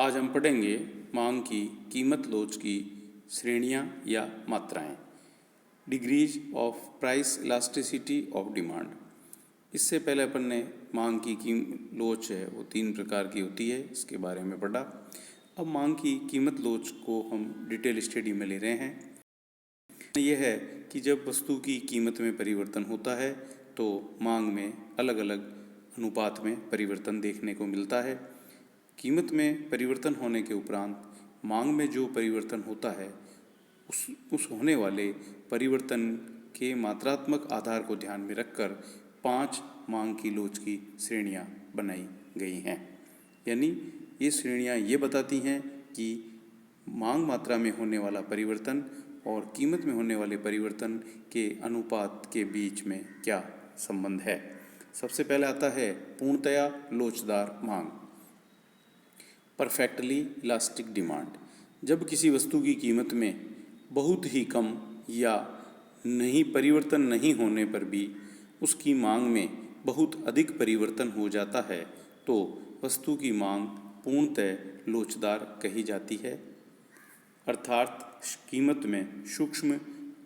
आज हम पढ़ेंगे मांग की कीमत लोच की श्रेणियां या मात्राएं, degrees of price elasticity of demand. इससे पहले अपन ने मांग की लोच है वो 3 प्रकार की होती है, इसके बारे में पढ़ा। अब मांग की कीमत लोच को हम डिटेल स्टडी में ले रहे हैं। यह है कि जब वस्तु की कीमत में परिवर्तन होता है तो मांग में अलग अलग अनुपात में परिवर्तन देखने को मिलता है। कीमत में परिवर्तन होने के उपरांत मांग में जो परिवर्तन होता है उस होने वाले परिवर्तन के मात्रात्मक आधार को ध्यान में रखकर 5 मांग की लोच की श्रेणियां बनाई गई हैं। यानी ये श्रेणियां ये बताती हैं कि मांग मात्रा में होने वाला परिवर्तन और कीमत में होने वाले परिवर्तन के अनुपात के बीच में क्या संबंध है। सबसे पहले आता है पूर्णतया लोचदार मांग, परफेक्टली इलास्टिक डिमांड। जब किसी वस्तु की कीमत में बहुत ही कम या परिवर्तन नहीं होने पर भी उसकी मांग में बहुत अधिक परिवर्तन हो जाता है तो वस्तु की मांग पूर्णतः लोचदार कही जाती है। अर्थात कीमत में सूक्ष्म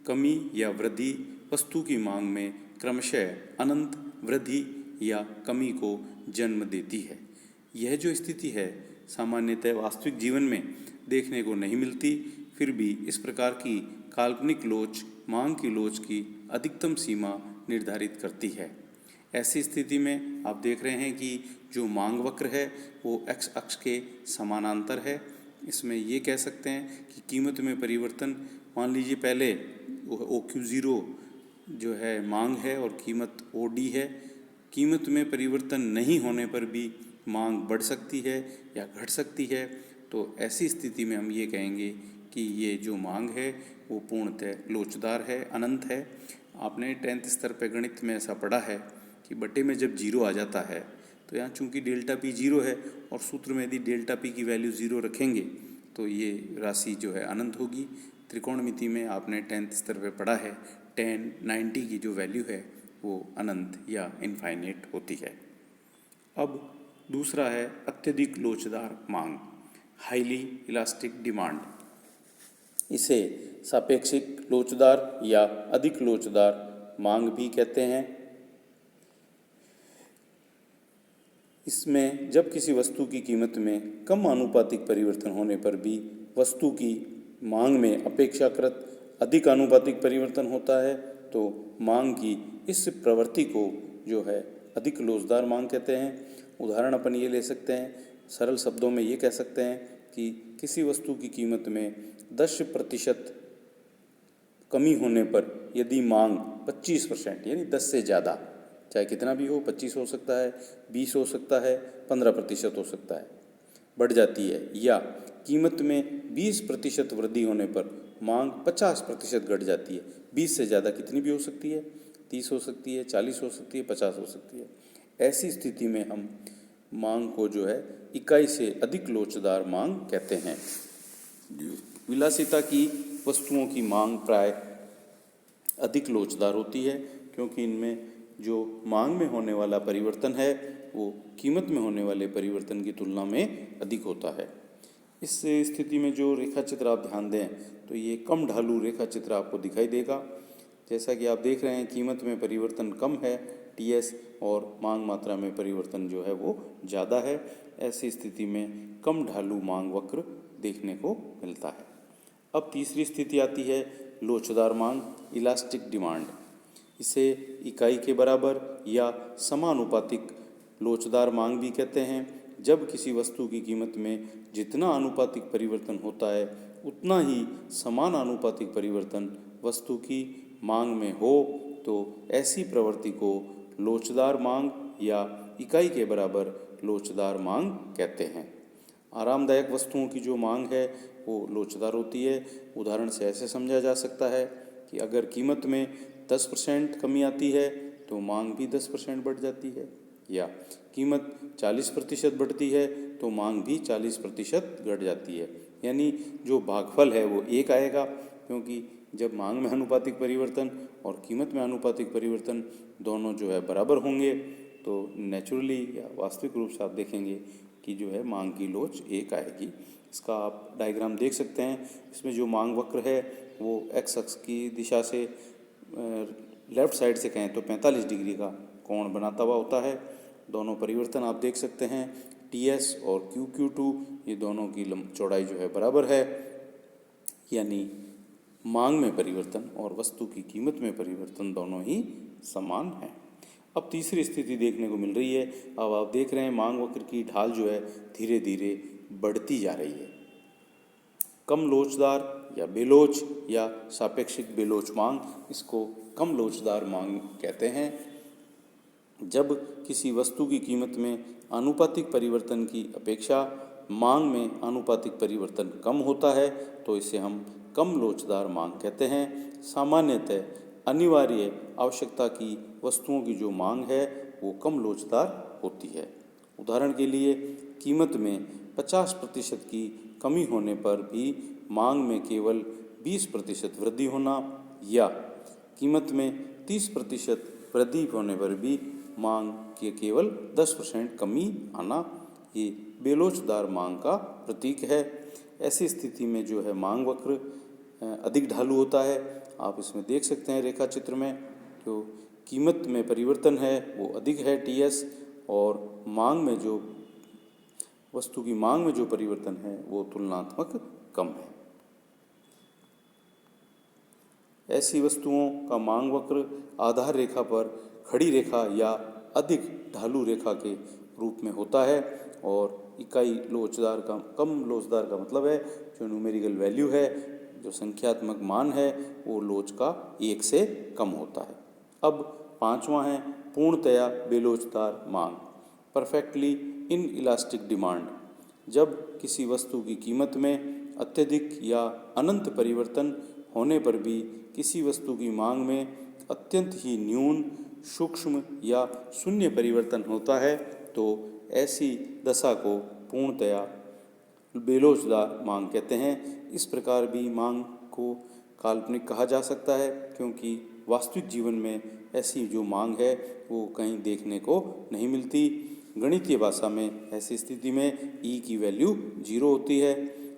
कमी या वृद्धि वस्तु की मांग में क्रमशः अनंत वृद्धि या कमी को जन्म देती है। यह जो स्थिति है सामान्यतः वास्तविक जीवन में देखने को नहीं मिलती, फिर भी इस प्रकार की काल्पनिक लोच मांग की लोच की अधिकतम सीमा निर्धारित करती है। ऐसी स्थिति में आप देख रहे हैं कि जो मांग वक्र है वो एक्स अक्ष के समानांतर है। इसमें ये कह सकते हैं कि कीमत में परिवर्तन, मान लीजिए पहले OQ0 जो है मांग है और कीमत OD है। कीमत में परिवर्तन नहीं होने पर भी मांग बढ़ सकती है या घट सकती है, तो ऐसी स्थिति में हम ये कहेंगे कि ये जो मांग है वो पूर्णतः लोचदार है, अनंत है। आपने 10th स्तर पर गणित में ऐसा पढ़ा है कि बटे में जब 0 आ जाता है तो यहाँ चूंकि डेल्टा पी 0 है और सूत्र में यदि डेल्टा पी की वैल्यू 0 रखेंगे तो ये राशि जो है अनंत होगी। त्रिकोणमिति में आपने 10th स्तर पर पढ़ा है 10, 90 की जो वैल्यू है वो अनंत या इनफाइनेट होती है। अब दूसरा है अत्यधिक लोचदार मांग, हाईली इलास्टिक डिमांड। इसे सापेक्षिक लोचदार या अधिक लोचदार मांग भी कहते हैं। इसमें जब किसी वस्तु की कीमत में कम आनुपातिक परिवर्तन होने पर भी वस्तु की मांग में अपेक्षाकृत अधिक आनुपातिक परिवर्तन होता है तो मांग की इस प्रवृत्ति को जो है अधिक लोचदार मांग कहते हैं। उदाहरण अपन ये ले सकते हैं, सरल शब्दों में ये कह सकते हैं कि किसी वस्तु की कीमत में 10% कमी होने पर यदि मांग 25% यानी 10 से ज़्यादा, चाहे कितना भी हो, 25 हो सकता है, 20 हो सकता है, 15% हो सकता है, बढ़ जाती है, या कीमत में 20% वृद्धि होने पर मांग 50% घट जाती है। 20 से ज़्यादा कितनी भी हो सकती है, 30 हो सकती है, 40 हो सकती है, 50 हो सकती है। ऐसी स्थिति में हम मांग को जो है इकाई से अधिक लोचदार मांग कहते हैं। विलासिता की वस्तुओं की मांग प्राय अधिक लोचदार होती है क्योंकि इनमें जो मांग में होने वाला परिवर्तन है वो कीमत में होने वाले परिवर्तन की तुलना में अधिक होता है। इस स्थिति में जो रेखा चित्र आप ध्यान दें तो ये कम ढालू रेखा चित्र आपको दिखाई देगा। जैसा कि आप देख रहे हैं कीमत में परिवर्तन कम है TS और मांग मात्रा में परिवर्तन जो है वो ज़्यादा है। ऐसी स्थिति में कम ढालू मांग वक्र देखने को मिलता है। अब तीसरी स्थिति आती है लोचदार मांग, इलास्टिक डिमांड। इसे इकाई के बराबर या समानुपातिक लोचदार मांग भी कहते हैं। जब किसी वस्तु की कीमत में जितना आनुपातिक परिवर्तन होता है उतना ही समान आनुपातिक परिवर्तन वस्तु की मांग में हो तो ऐसी प्रवृत्ति को लोचदार मांग या इकाई के बराबर लोचदार मांग कहते हैं। आरामदायक वस्तुओं की जो मांग है वो लोचदार होती है। उदाहरण से ऐसे समझा जा सकता है कि अगर कीमत में 10% कमी आती है तो मांग भी 10% बढ़ जाती है, या कीमत 40% बढ़ती है तो मांग भी 40% घट जाती है। यानी जो भागफल है वो 1 आएगा, क्योंकि जब मांग में आनुपातिक परिवर्तन और कीमत में आनुपातिक परिवर्तन दोनों जो है बराबर होंगे तो नेचुरली या वास्तविक रूप से आप देखेंगे कि जो है मांग की लोच 1 आएगी। इसका आप डायग्राम देख सकते हैं। इसमें जो मांग वक्र है वो एक्स अक्ष की दिशा से लेफ्ट साइड से कहें तो 45 डिग्री का कोण बनाता हुआ होता है। दोनों परिवर्तन आप देख सकते हैं, TS और QQ2, ये दोनों की चौड़ाई जो है बराबर है, यानी मांग में परिवर्तन और वस्तु की कीमत में परिवर्तन दोनों ही समान हैं। अब तीसरी स्थिति देखने को मिल रही है। अब आप देख रहे हैं मांग वक्र की ढाल जो है धीरे धीरे बढ़ती जा रही है। कम लोचदार या बेलोच या सापेक्षिक बेलोच मांग, इसको कम लोचदार मांग कहते हैं। जब किसी वस्तु की कीमत में आनुपातिक परिवर्तन की अपेक्षा मांग में आनुपातिक परिवर्तन कम होता है तो इसे हम कम लोचदार मांग कहते हैं। सामान्यतः अनिवार्य आवश्यकता की वस्तुओं की जो मांग है वो कम लोचदार होती है। उदाहरण के लिए कीमत में 50% की कमी होने पर भी मांग में केवल 20% वृद्धि होना, या कीमत में 30% वृद्धि होने पर भी मांग के केवल 10% कमी आना, ये बेलोचदार मांग का प्रतीक है। ऐसी स्थिति में जो है मांग वक्र अधिक ढालू होता है। आप इसमें देख सकते हैं रेखा चित्र में, जो कीमत में परिवर्तन है वो अधिक है TS, और मांग में जो वस्तु की मांग में जो परिवर्तन है वो तुलनात्मक कम है। ऐसी वस्तुओं का मांग वक्र आधार रेखा पर खड़ी रेखा या अधिक ढालू रेखा के रूप में होता है, और इकाई लोचदार का कम लोचदार का मतलब है जो न्यूमेरिकल वैल्यू है, जो संख्यात्मक मान है, वो लोच का 1 से कम होता है। अब पांचवा है पूर्णतया बेलोचदार मांग, परफेक्टली इनइलास्टिक डिमांड। जब किसी वस्तु की कीमत में अत्यधिक या अनंत परिवर्तन होने पर भी किसी वस्तु की मांग में अत्यंत ही न्यून, सूक्ष्म या शून्य परिवर्तन होता है तो ऐसी दशा को पूर्णतया बेलोचदार मांग कहते हैं। इस प्रकार भी मांग को काल्पनिक कहा जा सकता है, क्योंकि वास्तविक जीवन में ऐसी जो मांग है वो कहीं देखने को नहीं मिलती। गणितीय भाषा में ऐसी स्थिति में E की वैल्यू 0 होती है।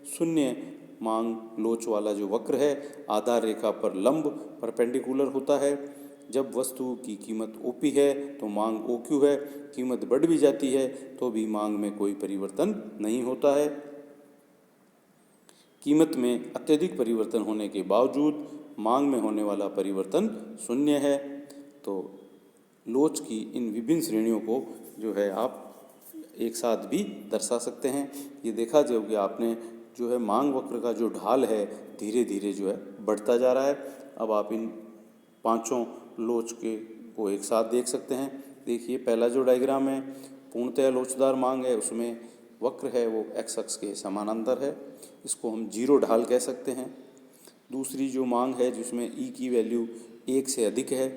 शून्य मांग लोच वाला जो वक्र है आधार रेखा पर लंब परपेंडिकुलर होता है। जब वस्तु की कीमत OP है तो मांग OQ है। कीमत बढ़ भी जाती है तो भी मांग में कोई परिवर्तन नहीं होता है। कीमत में अत्यधिक परिवर्तन होने के बावजूद मांग में होने वाला परिवर्तन शून्य है। तो लोच की इन विभिन्न श्रेणियों को जो है आप एक साथ भी दर्शा सकते हैं। ये देखा जो कि आपने जो है मांग वक्र का जो ढाल है धीरे धीरे जो है बढ़ता जा रहा है। अब आप इन पांचों लोच के को एक साथ देख सकते हैं। देखिए पहला जो डायग्राम है पूर्णतया लोचदार मांग है, उसमें वक्र है वो एक्स अक्ष के समानांतर है, इसको हम 0 ढाल कह सकते हैं। दूसरी जो मांग है जिसमें E की वैल्यू 1 से अधिक है,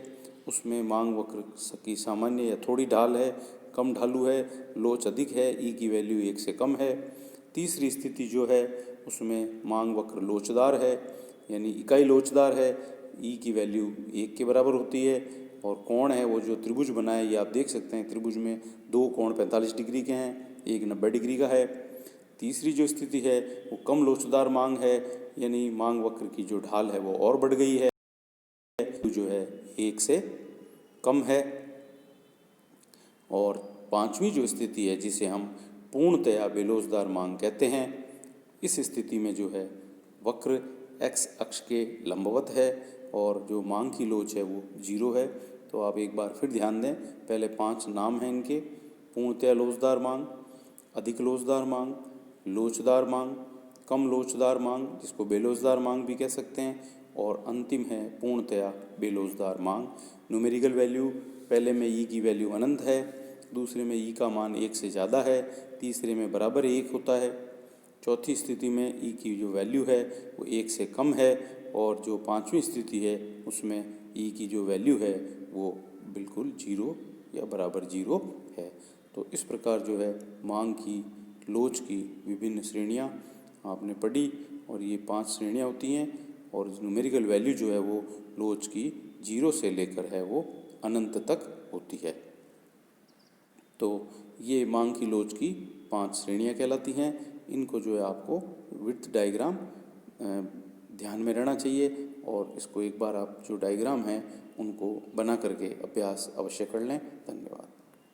उसमें मांग वक्र की सामान्य या थोड़ी ढाल है, कम ढालू है, लोच अधिक है, E की वैल्यू 1 से कम है। तीसरी स्थिति जो है उसमें मांग वक्र लोचदार है, यानी इकाई लोचदार है, E की वैल्यू 1 के बराबर होती है, और कोण है वो जो त्रिभुज बना है ये आप देख सकते हैं। त्रिभुज में 2 कोण 45 डिग्री के हैं, एक 90 डिग्री का है। तीसरी जो स्थिति है वो कम लोचदार मांग है, यानी मांग वक्र की जो ढाल है वो और बढ़ गई है, जो है 1 से कम है। और पांचवी जो स्थिति है जिसे हम पूर्णतया बेलोचदार मांग कहते हैं, इस स्थिति में जो है वक्र एक्स अक्ष के लंबवत है और जो मांग की लोच है वो 0 है। तो आप एक बार फिर ध्यान दें, पहले 5 नाम हैं इनके: पूर्णतया लोचदार मांग, अधिक लोचदार मांग, लोचदार मांग, कम लोचदार मांग जिसको बेलोचदार मांग भी कह सकते हैं, और अंतिम है पूर्णतया बेलोचदार मांग। न्यूमेरिकल वैल्यू पहले में E की वैल्यू अनंत है, दूसरे में E का मान 1 से ज़्यादा है, तीसरे में बराबर 1 होता है, चौथी स्थिति में E की जो वैल्यू है वो 1 से कम है, और जो पांचवी स्थिति है उसमें E की जो वैल्यू है वो बिल्कुल 0 या बराबर 0 है। तो इस प्रकार जो है मांग की लोच की विभिन्न श्रेणियाँ आपने पढ़ी, और ये 5 श्रेणियाँ होती हैं, और न्यूमेरिकल वैल्यू जो है वो लोच की 0 से लेकर है वो अनंत तक होती है। तो ये मांग की लोच की 5 श्रेणियाँ कहलाती हैं। इनको जो है आपको विड्थ डायग्राम ध्यान में रहना चाहिए और इसको एक बार आप जो डायग्राम हैं उनको बना करके अभ्यास अवश्य कर लें। धन्यवाद।